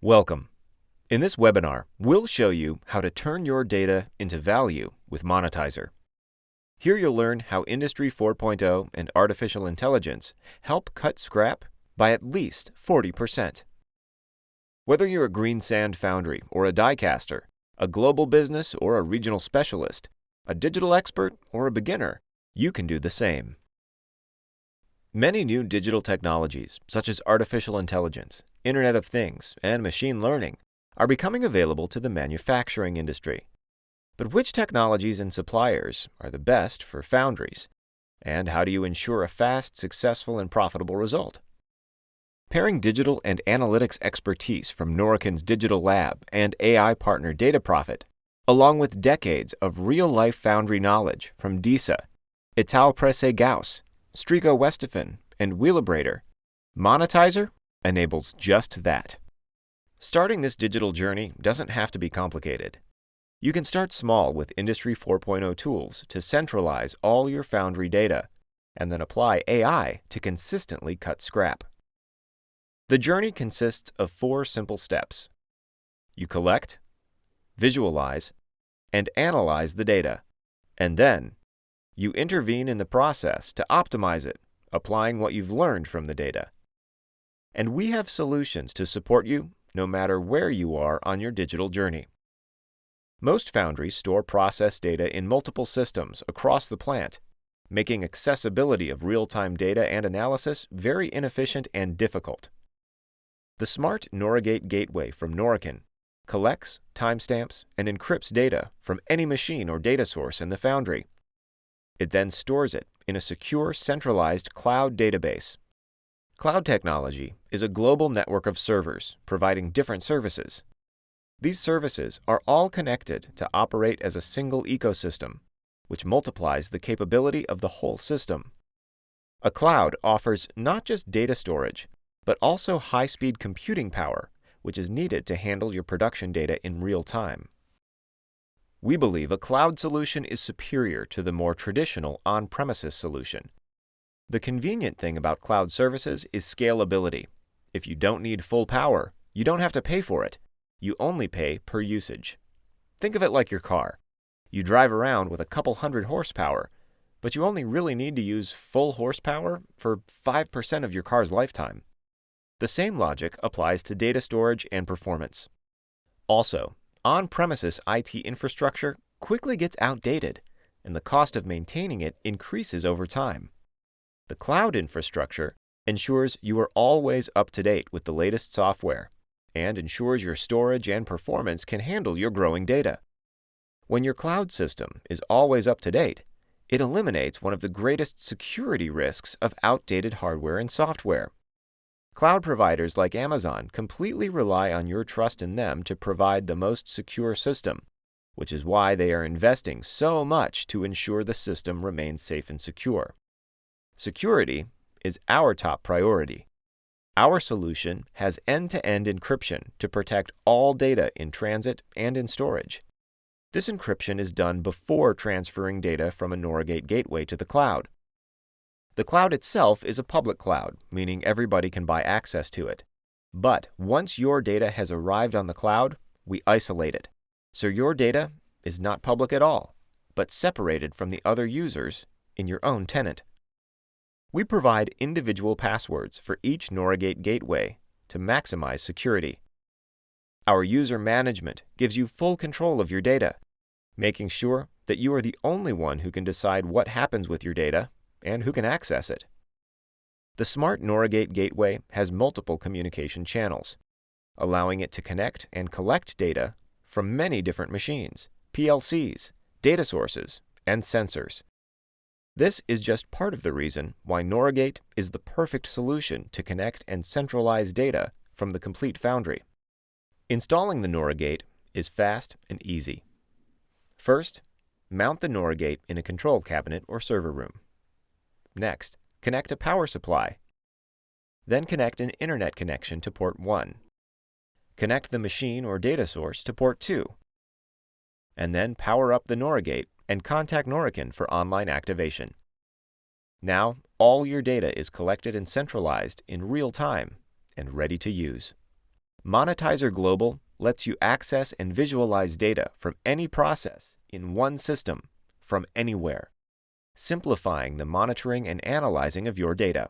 Welcome. In this webinar, we'll show you how to turn your data into value with Monitizer. Here you'll learn how Industry 4.0 and artificial intelligence help cut scrap by at least 40%. Whether you're a green sand foundry or a die caster, a global business or a regional specialist, a digital expert or a beginner, you can do the same. Many new digital technologies, such as artificial intelligence, Internet of Things, and machine learning, are becoming available to the manufacturing industry. But which technologies and suppliers are the best for foundries? And how do you ensure a fast, successful, and profitable result? Pairing digital and analytics expertise from Norican's Digital Lab and AI partner DataProfit, along with decades of real-life foundry knowledge from DISA, Italpresse Gauss, Strico Westephan, and Wheelabrator, Monitizer enables just that. Starting this digital journey doesn't have to be complicated. You can start small with Industry 4.0 tools to centralize all your foundry data, and then apply AI to consistently cut scrap. The journey consists of 4 simple steps. You collect, visualize, and analyze the data, and then you intervene in the process to optimize it, applying what you've learned from the data. And we have solutions to support you no matter where you are on your digital journey. Most foundries store process data in multiple systems across the plant, making accessibility of real-time data and analysis very inefficient and difficult. The smart Noragate gateway from Norican collects, timestamps, and encrypts data from any machine or data source in the foundry. It then stores it in a secure, centralized cloud database. Cloud technology is a global network of servers providing different services. These services are all connected to operate as a single ecosystem, which multiplies the capability of the whole system. A cloud offers not just data storage, but also high-speed computing power, which is needed to handle your production data in real time. We believe a cloud solution is superior to the more traditional on-premises solution. The convenient thing about cloud services is scalability. If you don't need full power, you don't have to pay for it. You only pay per usage. Think of it like your car. You drive around with a couple hundred horsepower, but you only really need to use full horsepower for 5% of your car's lifetime. The same logic applies to data storage and performance. Also, on-premises IT infrastructure quickly gets outdated, and the cost of maintaining it increases over time. The cloud infrastructure ensures you are always up to date with the latest software and ensures your storage and performance can handle your growing data. When your cloud system is always up to date, it eliminates one of the greatest security risks of outdated hardware and software. Cloud providers like Amazon completely rely on your trust in them to provide the most secure system, which is why they are investing so much to ensure the system remains safe and secure. Security is our top priority. Our solution has end-to-end encryption to protect all data in transit and in storage. This encryption is done before transferring data from a Noragate gateway to the cloud. The cloud itself is a public cloud, meaning everybody can buy access to it. But once your data has arrived on the cloud, we isolate it. So your data is not public at all, but separated from the other users in your own tenant. We provide individual passwords for each Noragate gateway to maximize security. Our user management gives you full control of your data, making sure that you are the only one who can decide what happens with your data and who can access it. The smart Noragate gateway has multiple communication channels, allowing it to connect and collect data from many different machines, PLCs, data sources, and sensors. This is just part of the reason why Noragate is the perfect solution to connect and centralize data from the complete foundry. Installing the Noragate is fast and easy. First, mount the Noragate in a control cabinet or server room. Next, connect a power supply. Then connect an internet connection to port 1. Connect the machine or data source to port 2. And then power up the Noragate and contact Norican for online activation. Now, all your data is collected and centralized in real time and ready to use. Monitizer Global lets you access and visualize data from any process in one system from anywhere, simplifying the monitoring and analyzing of your data.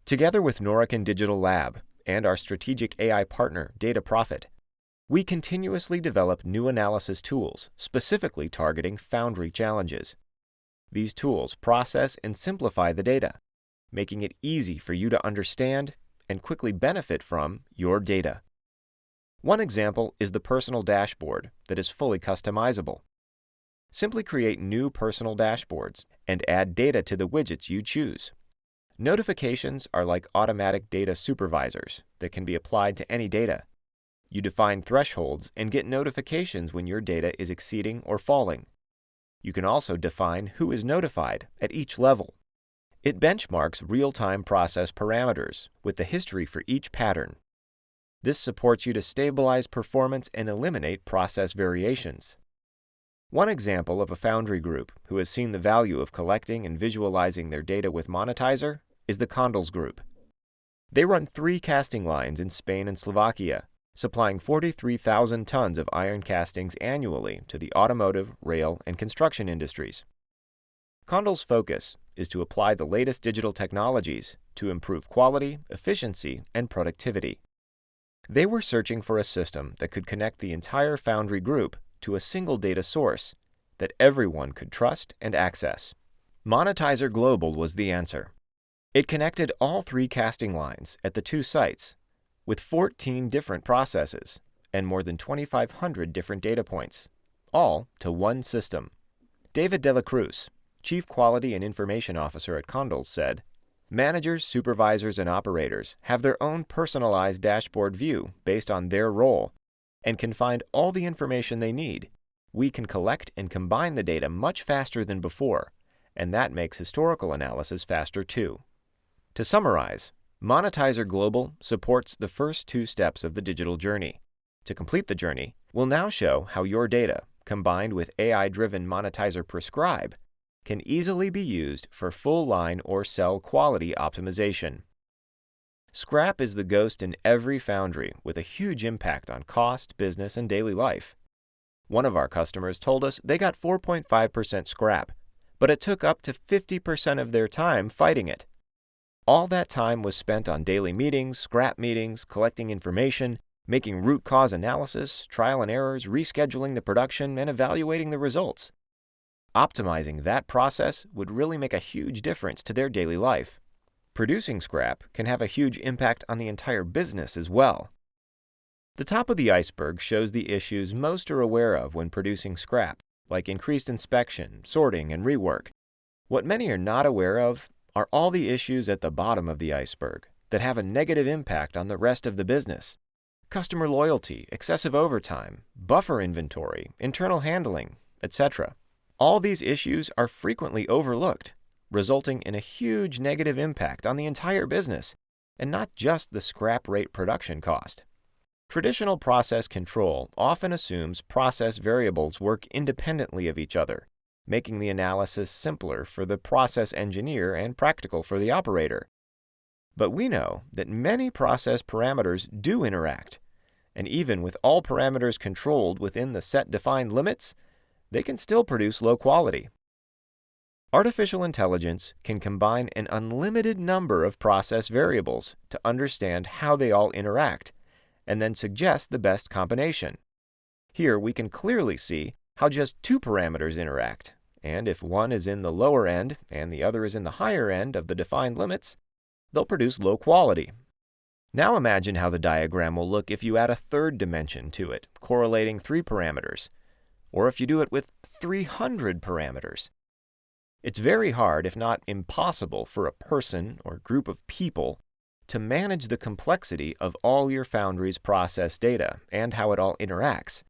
Together with Norican Digital Lab and our strategic AI partner, Data Profit, we continuously develop new analysis tools specifically targeting foundry challenges. These tools process and simplify the data, making it easy for you to understand and quickly benefit from your data. One example is the personal dashboard that is fully customizable. Simply create new personal dashboards and add data to the widgets you choose. Notifications are like automatic data supervisors that can be applied to any data. You define thresholds and get notifications when your data is exceeding or falling. You can also define who is notified at each level. It benchmarks real-time process parameters with the history for each pattern. This supports you to stabilize performance and eliminate process variations. One example of a foundry group who has seen the value of collecting and visualizing their data with Monitizer is the Condals Group. They run 3 casting lines in Spain and Slovakia, supplying 43,000 tons of iron castings annually to the automotive, rail, and construction industries. Condal's focus is to apply the latest digital technologies to improve quality, efficiency, and productivity. They were searching for a system that could connect the entire foundry group to a single data source that everyone could trust and access. Monitizer Global was the answer. It connected all 3 casting lines at the 2 sites with 14 different processes and more than 2,500 different data points, all to one system. David De La Cruz, Chief Quality and Information Officer at Condals, said, "Managers, supervisors, and operators have their own personalized dashboard view based on their role and can find all the information they need. We can collect and combine the data much faster than before, and that makes historical analysis faster too." To summarize, Monitizer Global supports the first 2 steps of the digital journey. To complete the journey, we'll now show how your data, combined with AI-driven Monitizer Prescribe, can easily be used for full line or cell quality optimization. Scrap is the ghost in every foundry with a huge impact on cost, business, and daily life. One of our customers told us they got 4.5% scrap, but it took up to 50% of their time fighting it. All that time was spent on daily meetings, scrap meetings, collecting information, making root cause analysis, trial and errors, rescheduling the production, and evaluating the results. Optimizing that process would really make a huge difference to their daily life. Producing scrap can have a huge impact on the entire business as well. The top of the iceberg shows the issues most are aware of when producing scrap, like increased inspection, sorting, and rework. What many are not aware of are all the issues at the bottom of the iceberg that have a negative impact on the rest of the business. Customer loyalty, excessive overtime, buffer inventory, internal handling, etc. All these issues are frequently overlooked, resulting in a huge negative impact on the entire business, and not just the scrap rate production cost. Traditional process control often assumes process variables work independently of each other, making the analysis simpler for the process engineer and practical for the operator. But we know that many process parameters do interact, and even with all parameters controlled within the set defined limits, they can still produce low quality. Artificial intelligence can combine an unlimited number of process variables to understand how they all interact, and then suggest the best combination. Here we can clearly see how just 2 parameters interact, and if one is in the lower end and the other is in the higher end of the defined limits, they'll produce low quality. Now imagine how the diagram will look if you add a 3rd dimension to it, correlating 3 parameters, or if you do it with 300 parameters. It's very hard, if not impossible, for a person or group of people to manage the complexity of all your foundry's process data and how it all interacts.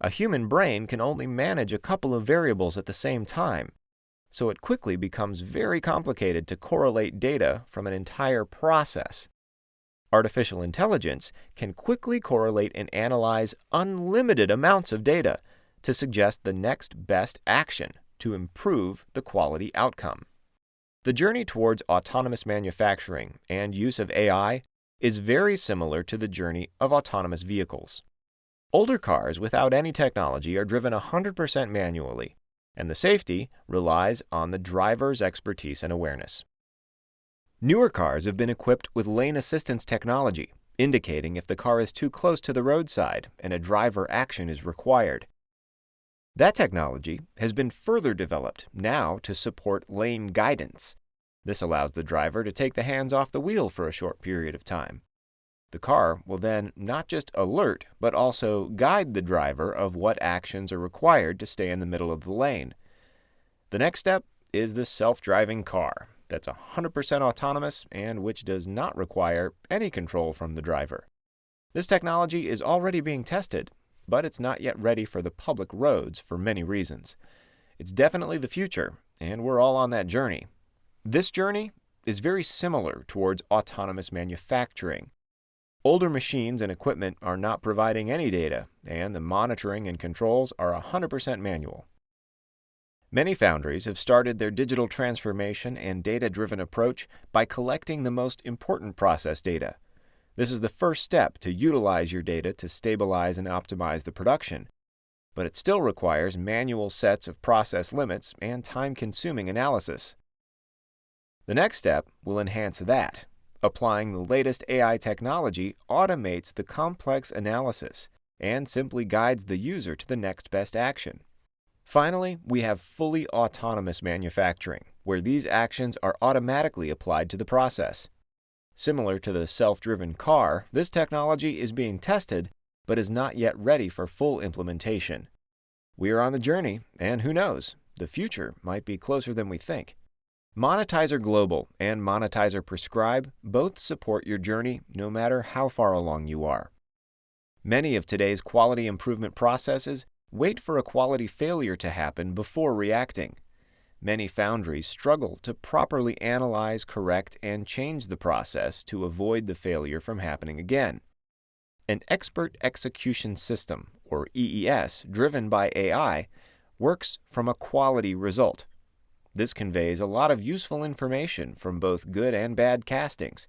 A human brain can only manage a couple of variables at the same time, so it quickly becomes very complicated to correlate data from an entire process. Artificial intelligence can quickly correlate and analyze unlimited amounts of data to suggest the next best action to improve the quality outcome. The journey towards autonomous manufacturing and use of AI is very similar to the journey of autonomous vehicles. Older cars without any technology are driven 100% manually, and the safety relies on the driver's expertise and awareness. Newer cars have been equipped with lane assistance technology, indicating if the car is too close to the roadside and a driver action is required. That technology has been further developed now to support lane guidance. This allows the driver to take the hands off the wheel for a short period of time. The car will then not just alert, but also guide the driver of what actions are required to stay in the middle of the lane. The next step is the self-driving car that's 100% autonomous and which does not require any control from the driver. This technology is already being tested, but it's not yet ready for the public roads for many reasons. It's definitely the future, and we're all on that journey. This journey is very similar towards autonomous manufacturing. Older machines and equipment are not providing any data, and the monitoring and controls are 100% manual. Many foundries have started their digital transformation and data-driven approach by collecting the most important process data. This is the first step to utilize your data to stabilize and optimize the production, but it still requires manual sets of process limits and time-consuming analysis. The next step will enhance that. Applying the latest AI technology automates the complex analysis and simply guides the user to the next best action. Finally, we have fully autonomous manufacturing, where these actions are automatically applied to the process. Similar to the self-driven car, this technology is being tested, but is not yet ready for full implementation. We are on the journey, and who knows, the future might be closer than we think. Monitizer Global and Monitizer Prescribe both support your journey no matter how far along you are. Many of today's quality improvement processes wait for a quality failure to happen before reacting. Many foundries struggle to properly analyze, correct, and change the process to avoid the failure from happening again. An expert execution system, or EES, driven by AI, works from a quality result. This conveys a lot of useful information from both good and bad castings.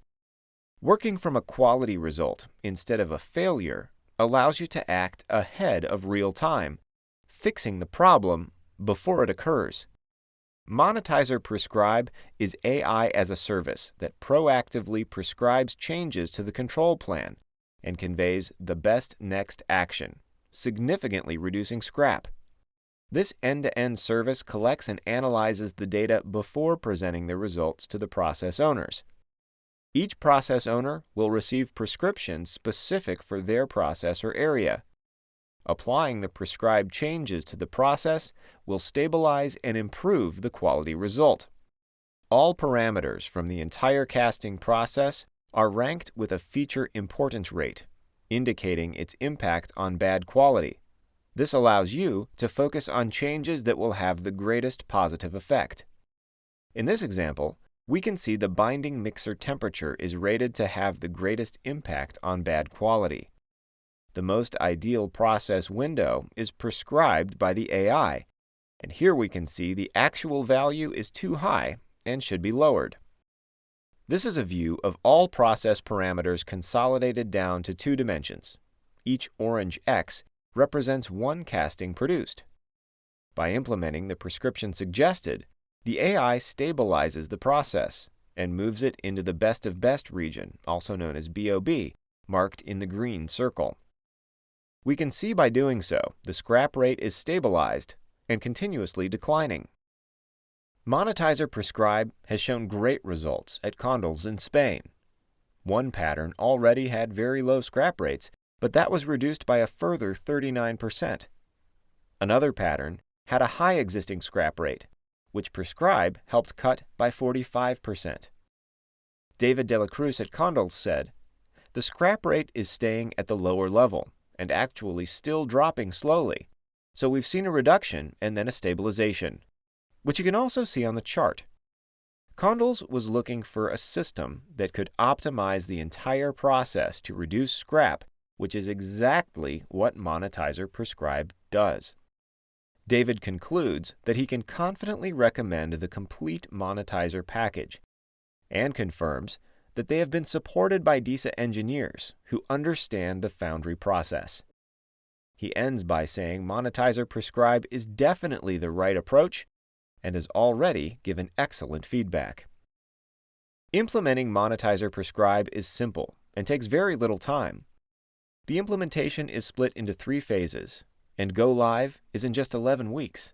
Working from a quality result instead of a failure allows you to act ahead of real time, fixing the problem before it occurs. Monitizer Prescribe is AI as a service that proactively prescribes changes to the control plan and conveys the best next action, significantly reducing scrap. This end-to-end service collects and analyzes the data before presenting the results to the process owners. Each process owner will receive prescriptions specific for their process or area. Applying the prescribed changes to the process will stabilize and improve the quality result. All parameters from the entire casting process are ranked with a feature importance rate, indicating its impact on bad quality. This allows you to focus on changes that will have the greatest positive effect. In this example, we can see the binding mixer temperature is rated to have the greatest impact on bad quality. The most ideal process window is prescribed by the AI, and here we can see the actual value is too high and should be lowered. This is a view of all process parameters consolidated down to 2 dimensions. Each orange X represents one casting produced. By implementing the prescription suggested, the AI stabilizes the process and moves it into the best of best region, also known as BOB, marked in the green circle. We can see by doing so, the scrap rate is stabilized and continuously declining. Monitizer Prescribe has shown great results at Condals in Spain. One pattern already had very low scrap rates, but that was reduced by a further 39%. Another pattern had a high existing scrap rate, which Prescribe helped cut by 45%. David De La Cruz at Condals said, "The scrap rate is staying at the lower level and actually still dropping slowly, so we've seen a reduction and then a stabilization," which you can also see on the chart. Condals was looking for a system that could optimize the entire process to reduce scrap, which is exactly what Monitizer Prescribe does. David concludes that he can confidently recommend the complete Monitizer package and confirms that they have been supported by DISA engineers who understand the foundry process. He ends by saying Monitizer Prescribe is definitely the right approach and has already given excellent feedback. Implementing Monitizer Prescribe is simple and takes very little time. The implementation is split into 3 phases, and go live is in just 11 weeks.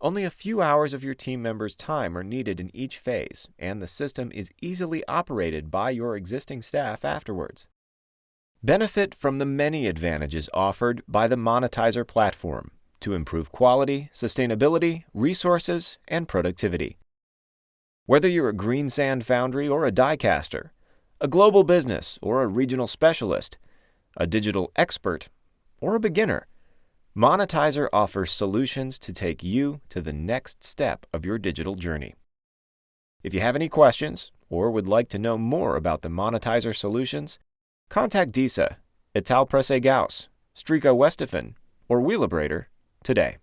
Only a few hours of your team members' time are needed in each phase, and the system is easily operated by your existing staff afterwards. Benefit from the many advantages offered by the Monitizer platform to improve quality, sustainability, resources, and productivity. Whether you're a green sand foundry or a die caster, a global business or a regional specialist, a digital expert or a beginner, Monitizer offers solutions to take you to the next step of your digital journey. If you have any questions or would like to know more about the Monitizer solutions, contact DISA, Italpresse Gauss, Strico Westephan, or Wheelabrator today.